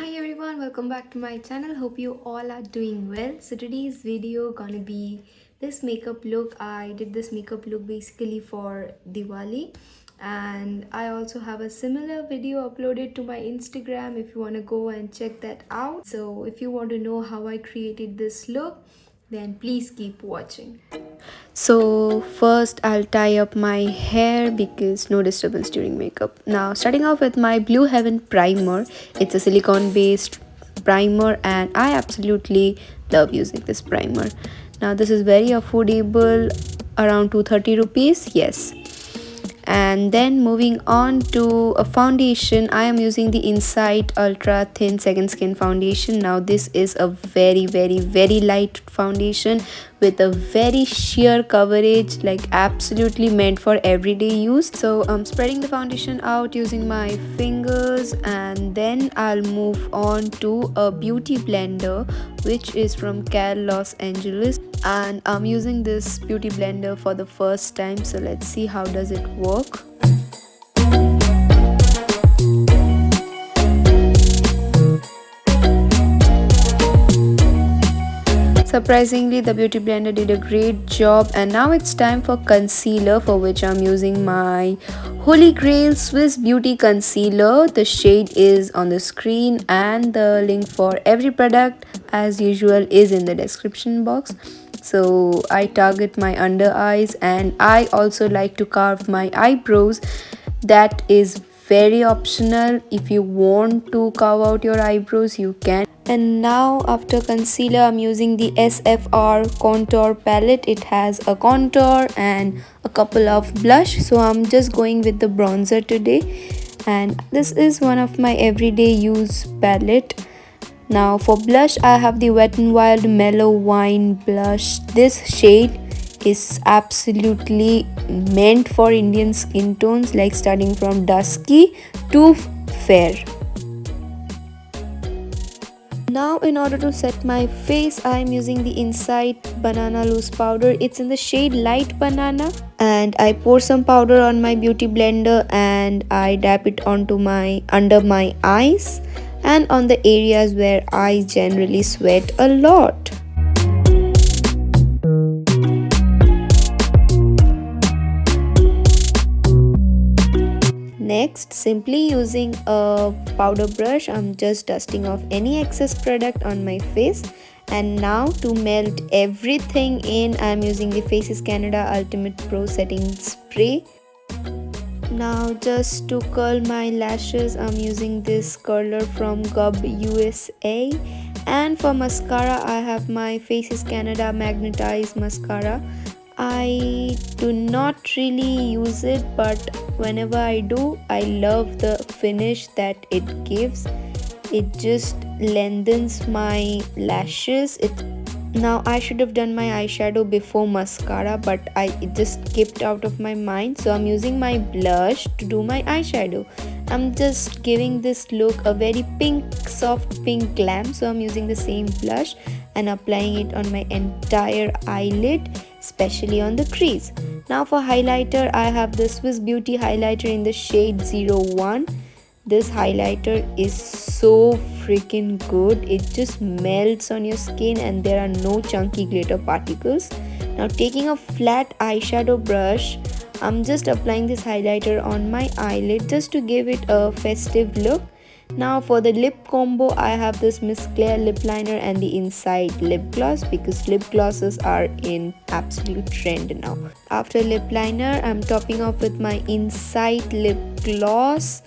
Hi everyone, welcome back to my channel. Hope you all are doing well. So today's video gonna be this makeup look. I did this makeup look basically for Diwali, and I also have a similar video uploaded to my Instagram if you want to go and check that out. So if you want to know how I created this look, then please keep watching. So first I'll tie up my hair because no disturbance during makeup. Now starting off with my Blue Heaven primer. It's a silicone based primer and I absolutely love using this primer. Now this is very affordable, around 230 rupees. Yes, and then moving on to a foundation, I am using the Insight Ultra Thin Second Skin foundation. Now this is a very light foundation with a very sheer coverage, like absolutely meant for everyday use. So I'm spreading the foundation out using my fingers, and then I'll move on to a beauty blender which is from Cal Los Angeles, and I'm using this beauty blender for the first time, so let's see how does it work. Surprisingly, the beauty blender did a great job, and now it's time for concealer, for which I'm using my Holy Grail Swiss Beauty Concealer. The shade is on the screen and the link for every product as usual is in the description box. So I target my under eyes, and I also like to carve my eyebrows. That is very optional. If you want to carve out your eyebrows, you can. And now after concealer, I'm using the SFR contour palette. It has a contour and a couple of blush, so I'm just going with the bronzer today, and this is one of my everyday use palette. Now for blush, I have the Wet n Wild Mellow Wine blush. This shade is absolutely meant for Indian skin tones, like starting from dusky to fair. Now in order to set my face, I am using the Insight Banana Loose Powder. It's in the shade Light Banana, and I pour some powder on my beauty blender and I dab it onto my under my eyes and on the areas where I generally sweat a lot. Next, simply using a powder brush, I'm just dusting off any excess product on my face. And now to melt everything in, I'm using the Faces Canada Ultimate Pro Setting Spray. Now just to curl my lashes, I'm using this curler from Gub USA. And for mascara, I have my Faces Canada Magnetized Mascara. I do not really use it, but whenever I do, I love the finish that it gives. It just lengthens my lashes. Now I should have done my eyeshadow before mascara, but it just skipped out of my mind, so I'm using my blush to do my eyeshadow. I'm just giving this look a very pink, soft pink glam, so I'm using the same blush and applying it on my entire eyelid, especially on the crease. Now for highlighter, I have the Swiss Beauty highlighter in the shade 01. This highlighter is so freaking good. It just melts on your skin and there are no chunky glitter particles. Now taking a flat eyeshadow brush, I'm just applying this highlighter on my eyelid just to give it a festive look. Now for the lip combo, I have this Miss Claire lip liner and the Insight lip gloss, because lip glosses are in absolute trend now. After lip liner, I'm topping off with my Insight lip gloss.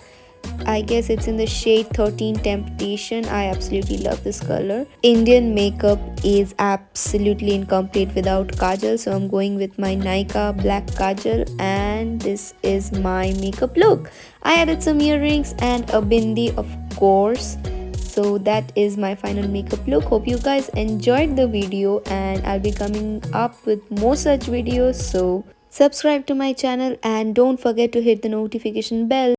I guess it's in the shade 13 Temptation. I absolutely love this color. Indian makeup is absolutely incomplete without kajal, so I'm going with my Nykaa black kajal, and this is my makeup look. I added some earrings and a bindi, of course. So that is my final makeup look. Hope you guys enjoyed the video, and I'll be coming up with more such videos. So subscribe to my channel and don't forget to hit the notification bell.